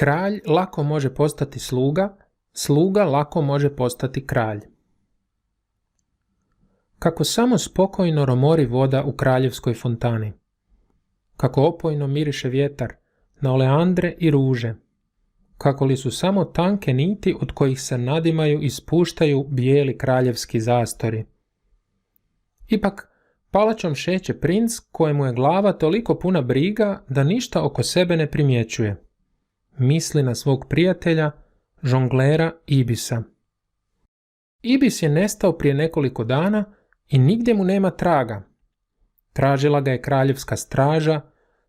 Kralj lako može postati sluga, sluga lako može postati kralj. Kako samo spokojno romori voda u kraljevskoj fontani. Kako opojno miriše vjetar na oleandre i ruže. Kako li su samo tanke niti od kojih se nadimaju i spuštaju bijeli kraljevski zastori. Ipak, palačom šeće princ kojemu je glava toliko puna briga da ništa oko sebe ne primjećuje. Misli na svog prijatelja, žonglera Ibisa. Ibis je nestao prije nekoliko dana i nigdje mu nema traga. Tražila ga je kraljevska straža,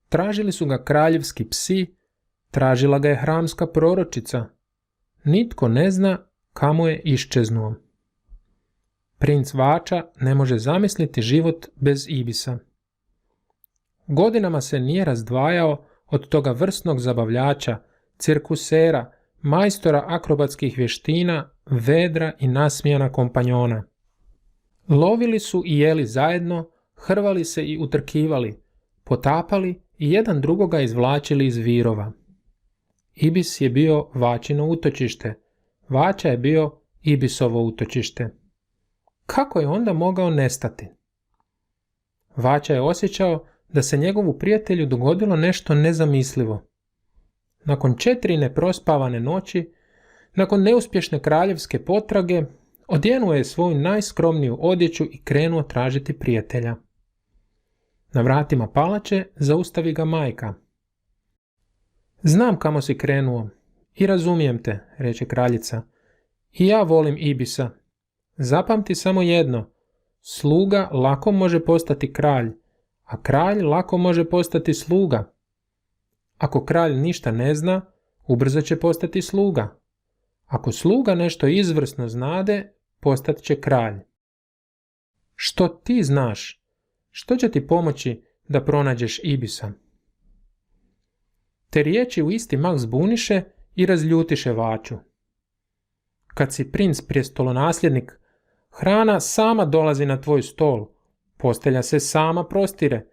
tražili su ga kraljevski psi, tražila ga je hramska proročica. Nitko ne zna kamo je iščeznuo. Princ Vača ne može zamisliti život bez Ibisa. Godinama se nije razdvajao od toga vrsnog zabavljača, cirkusera, majstora akrobatskih vještina, vedra i nasmijana kompanjona. Lovili su i jeli zajedno, hrvali se i utrkivali, potapali i jedan drugoga izvlačili iz virova. Ibis je bio Vačino utočište, Vača je bio Ibisovo utočište. Kako je onda mogao nestati? Vača je osjećao da se njegovu prijatelju dogodilo nešto nezamislivo. Nakon 4 neprospavane noći, nakon neuspješne kraljevske potrage, odjenuo je svoju najskromniju odjeću i krenuo tražiti prijatelja. Na vratima palače zaustavi ga majka. Znam kamo si krenuo i razumijem te, reče kraljica. I ja volim Ibisa. Zapamti samo jedno, sluga lako može postati kralj, a kralj lako može postati sluga. Ako kralj ništa ne zna, ubrzo će postati sluga. Ako sluga nešto izvrsno znade, postat će kralj. Što ti znaš? Što će ti pomoći da pronađeš Ibisa? Te riječi u isti mah zbuniše i razljutiše Vaču. Kad si princ prijestolonasljednik, hrana sama dolazi na tvoj stol, postelja se sama prostire,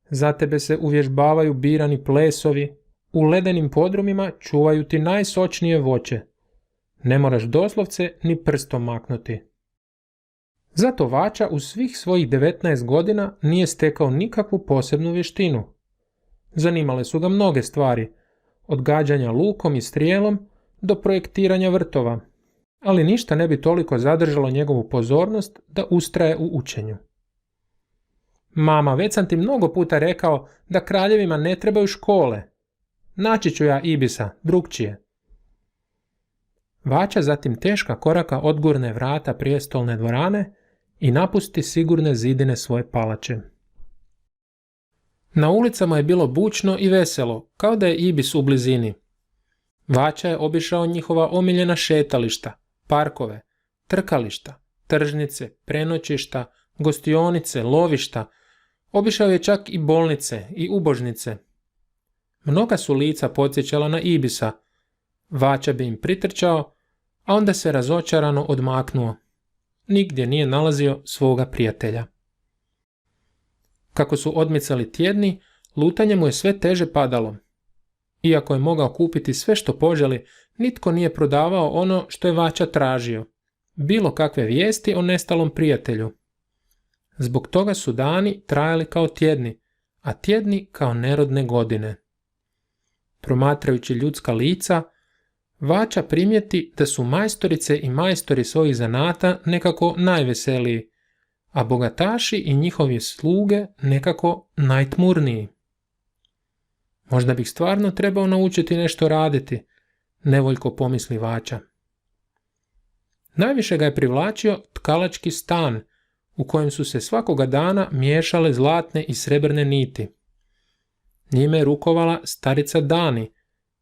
za tebe se uvježbavaju birani plesovi, u ledenim podrumima čuvaju ti najsočnije voće. Ne moraš doslovce ni prstom maknuti. Zato Vača u svih svojih 19 godina nije stekao nikakvu posebnu vještinu. Zanimale su ga mnoge stvari, od gađanja lukom i strijelom do projektiranja vrtova, ali ništa ne bi toliko zadržalo njegovu pozornost da ustraje u učenju. Mama, već sam ti mnogo puta rekao da kraljevima ne trebaju škole. Naći ću ja Ibisa, drukčije. Vača zatim teška koraka odgurne vrata prijestolne dvorane i napusti sigurne zidine svoje palače. Na ulicama je bilo bučno i veselo, kao da je Ibis u blizini. Vača je obišao njihova omiljena šetališta, parkove, trkališta, tržnice, prenoćišta, gostionice, lovišta. Obišao je čak i bolnice i ubožnice. Mnoga su lica podsjećala na Ibisa. Vača bi im pritrčao, a onda se razočarano odmaknuo. Nigdje nije nalazio svoga prijatelja. Kako su odmicali tjedni, lutanje mu je sve teže padalo. Iako je mogao kupiti sve što poželi, nitko nije prodavao ono što je Vača tražio. Bilo kakve vijesti o nestalom prijatelju. Zbog toga su dani trajali kao tjedni, a tjedni kao nerodne godine. Promatrajući ljudska lica, Vača primijeti da su majstorice i majstori svojih zanata nekako najveseliji, a bogataši i njihovi sluge nekako najtmurniji. Možda bih stvarno trebao naučiti nešto raditi, nevoljko pomisli Vača. Najviše ga je privlačio tkalački stan, u kojem su se svakoga dana miješale zlatne i srebrne niti. Njime je rukovala starica Dani,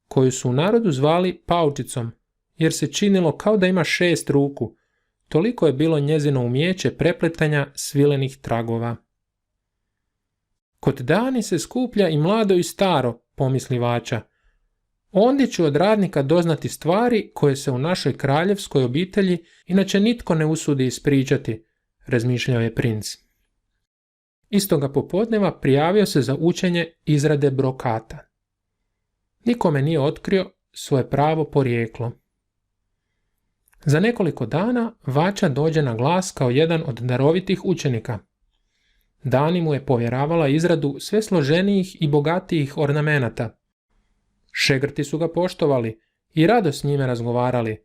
koju su u narodu zvali paučicom, jer se činilo kao da ima 6 ruku, toliko je bilo njezino umijeće prepletanja svilenih tragova. Kod Dani se skuplja i mlado i staro, pomisli Vača. Ondje ću od radnika doznati stvari koje se u našoj kraljevskoj obitelji inače nitko ne usudi ispričati, razmišljao je princ. Istoga popodneva prijavio se za učenje izrade brokata. Nikome nije otkrio svoje pravo porijeklo. Za nekoliko dana Vača dođe na glas kao jedan od darovitih učenika. Dani mu je povjeravala izradu sve složenijih i bogatijih ornamenata. Šegrti su ga poštovali i rado s njime razgovarali,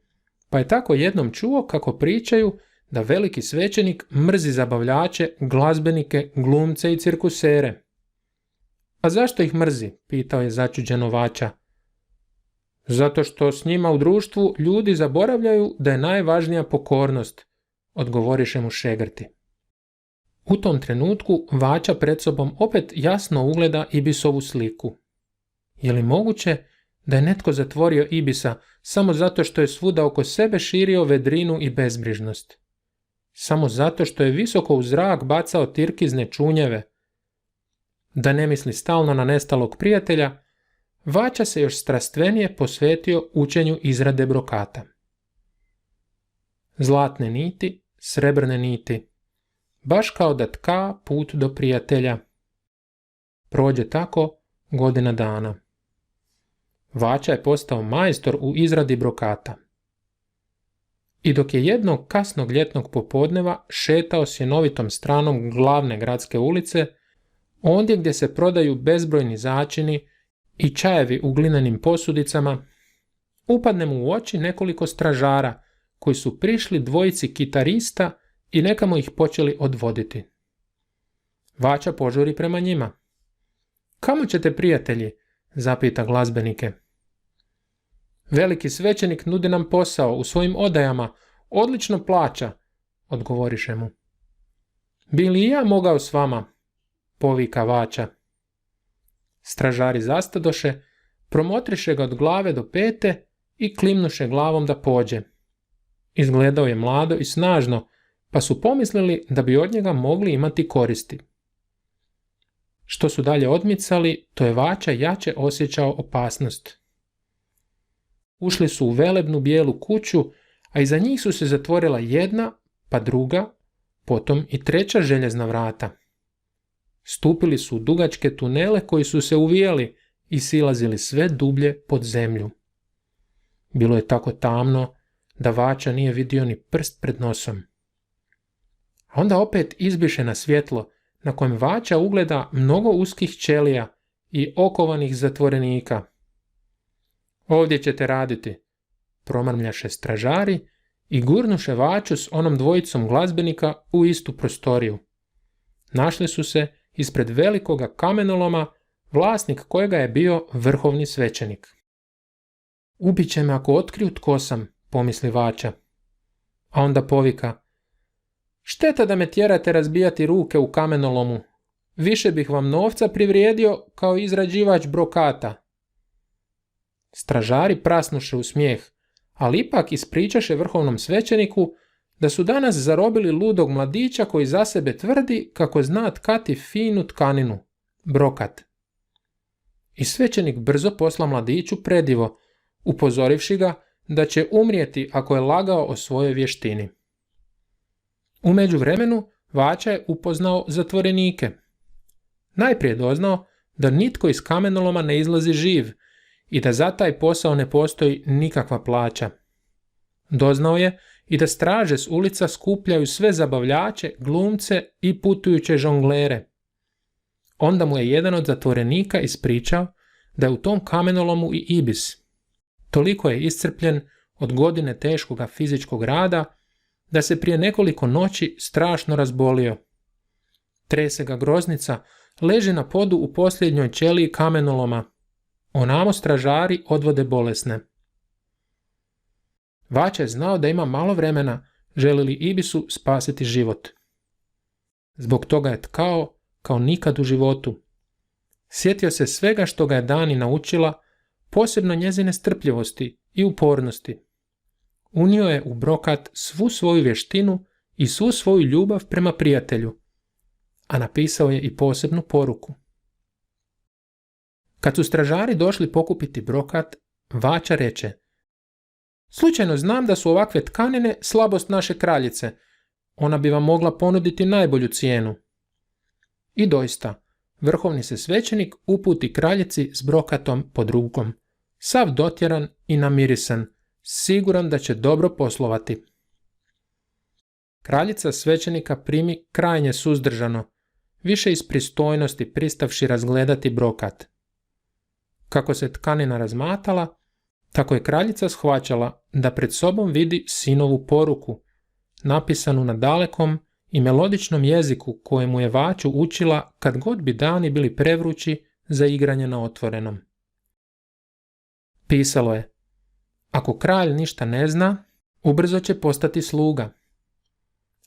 pa je tako jednom čuo kako pričaju da veliki svećenik mrzi zabavljače, glazbenike, glumce i cirkusere. A zašto ih mrzi? Pitao je začuđeno Vača. Zato što s njima u društvu ljudi zaboravljaju da je najvažnija pokornost, odgovoriše mu šegrti. U tom trenutku Vača pred sobom opet jasno ugleda Ibisovu sliku. Je li moguće da je netko zatvorio Ibisa samo zato što je svuda oko sebe širio vedrinu i bezbrižnost? Samo zato što je visoko u zrak bacao tirkizne čunjeve? Da ne misli stalno na nestalog prijatelja, Vača se još strastvenije posvetio učenju izrade brokata. Zlatne niti, srebrne niti, baš kao da tka put do prijatelja. Prođe tako godina dana. Vača je postao majstor u izradi brokata. I dok je jednog kasnog ljetnog popodneva šetao sjenovitom stranom glavne gradske ulice, ondje gdje se prodaju bezbrojni začini i čajevi u glinenim posudicama, upadne mu u oči nekoliko stražara koji su prišli dvojici kitarista i nekamo ih počeli odvoditi. Vača požuri prema njima. Kamo ćete, prijatelji? Zapita glazbenike. Veliki svećenik nudi nam posao u svojim odajama, odlično plaća, odgovoriše mu. Bi li i ja mogao s vama? Povika Vača. Stražari zastadoše, promotriše ga od glave do pete i klimnuše glavom da pođe. Izgledao je mlado i snažno, pa su pomislili da bi od njega mogli imati koristi. Što su dalje odmicali, to je Vača jače osjećao opasnost. Ušli su u velebnu bijelu kuću, a iza njih su se zatvorila jedna, pa druga, potom i treća željezna vrata. Stupili su u dugačke tunele koji su se uvijali i silazili sve dublje pod zemlju. Bilo je tako tamno da Vača nije vidio ni prst pred nosom. A onda opet izbiše na svjetlo, na kojem Vača ugleda mnogo uskih ćelija i okovanih zatvorenika. Ovdje ćete raditi, promrmljaše stražari i gurnuše Vaču s onom dvojicom glazbenika u istu prostoriju. Našli su se ispred velikoga kamenoloma, vlasnik kojega je bio vrhovni svećenik. Ubit će me ako otkriju tko sam, pomisli Vača. A onda povika. Šteta da me tjerate razbijati ruke u kamenolomu. Više bih vam novca privrijedio kao izrađivač brokata. Stražari prasnuše u smijeh, ali ipak ispričaše vrhovnom svećeniku da su danas zarobili ludog mladića koji za sebe tvrdi kako zna tkati finu tkaninu, brokat. I svećenik brzo posla mladiću predivo, upozorivši ga da će umrijeti ako je lagao o svojoj vještini. U međuvremenu Vača je upoznao zatvorenike. Najprije doznao da nitko iz kamenoloma ne izlazi živ i da za taj posao ne postoji nikakva plaća. Doznao je i da straže s ulica skupljaju sve zabavljače, glumce i putujuće žonglere. Onda mu je jedan od zatvorenika ispričao da je u tom kamenolomu i Ibis. Toliko je iscrpljen od godine teškoga fizičkog rada da se prije nekoliko noći strašno razbolio. Trese ga groznica, leži na podu u posljednjoj ćeliji kamenoloma. Onamo stražari odvode bolesne. Vača je znao da ima malo vremena, želi li Ibisu spasiti život. Zbog toga je tkao kao nikad u životu. Sjetio se svega što ga je Dani naučila, posebno njezine strpljivosti i upornosti. Unio je u brokat svu svoju vještinu i svu svoju ljubav prema prijatelju, a napisao je i posebnu poruku. Kad su stražari došli pokupiti brokat, Vača reče: Slučajno znam da su ovakve tkanine slabost naše kraljice. Ona bi vam mogla ponuditi najbolju cijenu. I doista, vrhovni se svećenik uputi kraljici s brokatom pod rukom, sav dotjeran i namirisan, siguran da će dobro poslovati. Kraljica svećenika primi krajnje suzdržano, više iz pristojnosti pristavši razgledati brokat. Kako se tkanina razmatala, tako je kraljica shvaćala da pred sobom vidi sinovu poruku, napisanu na dalekom i melodičnom jeziku kojemu je Vaću učila kad god bi dani bili prevrući za igranje na otvorenom. Pisalo je: ako kralj ništa ne zna, ubrzo će postati sluga.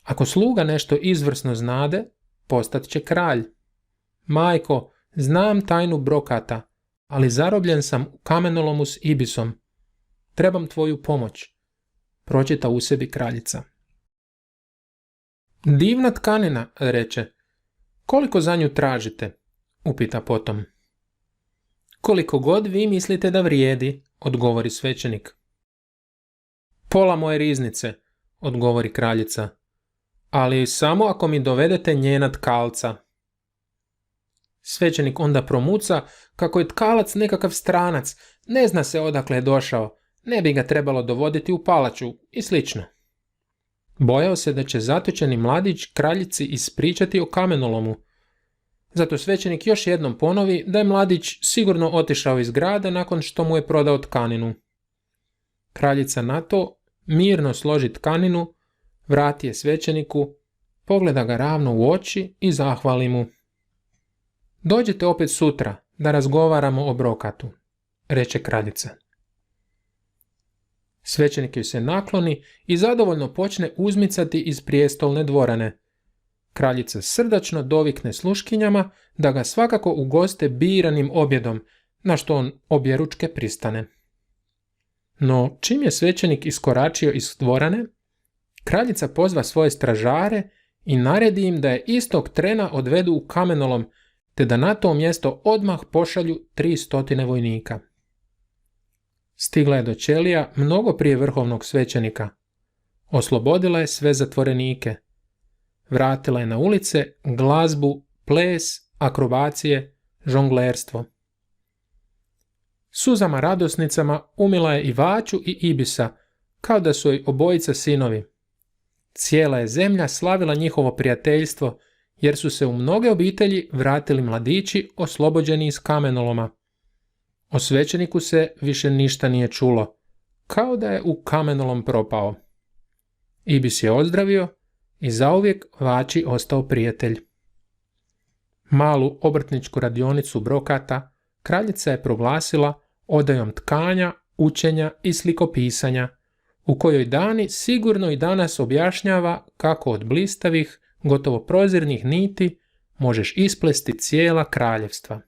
Ako sluga nešto izvrsno znade, postat će kralj. Majko, znam tajnu brokata, ali zarobljen sam u kamenolomu s Ibisom. Trebam tvoju pomoć, pročita u sebi kraljica. Divna tkanina, reče. Koliko za nju tražite? Upita potom. Koliko god vi mislite da vrijedi, odgovori svećenik. Pola moje riznice, odgovori kraljica, ali samo ako mi dovedete njena tkalca. Svećenik onda promuca kako je tkalac nekakav stranac, ne zna se odakle je došao, ne bi ga trebalo dovoditi u palaču i slično. Bojao se da će zatočeni mladić kraljici ispričati o kamenolomu. Zato svećenik još jednom ponovi da je mladić sigurno otišao iz grada nakon što mu je prodao tkaninu. Kraljica na to mirno složi tkaninu, vrati je svećeniku, pogleda ga ravno u oči i zahvali mu. Dođite opet sutra da razgovaramo o brokatu, reče kraljica. Svećenik joj se nakloni i zadovoljno počne uzmicati iz prijestolne dvorane. Kraljica srdačno dovikne sluškinjama da ga svakako ugoste biranim objedom, na što on objeručke pristane. No, čim je svećenik iskoračio iz dvorane, kraljica pozva svoje stražare i naredi im da je istog trena odvedu u kamenolom, te da na to mjesto odmah pošalju 300 vojnika. Stigla je do ćelija mnogo prije vrhovnog svećenika. Oslobodila je sve zatvorenike. Vratila je na ulice glazbu, ples, akrobacije, žonglerstvo. Suzama radosnicama umila je i Vaću i Ibisa, kao da su joj obojica sinovi. Cijela je zemlja slavila njihovo prijateljstvo, jer su se u mnoge obitelji vratili mladići oslobođeni iz kamenoloma. O svećeniku se više ništa nije čulo, kao da je u kamenolom propao. Ibis je ozdravio i zauvijek Vaći ostao prijatelj. Malu obrtničku radionicu brokata kraljica je proglasila odajom tkanja, učenja i slikopisanja, u kojoj Dani sigurno i danas objašnjava kako od blistavih, gotovo prozirnih niti možeš isplesti cijela kraljevstva.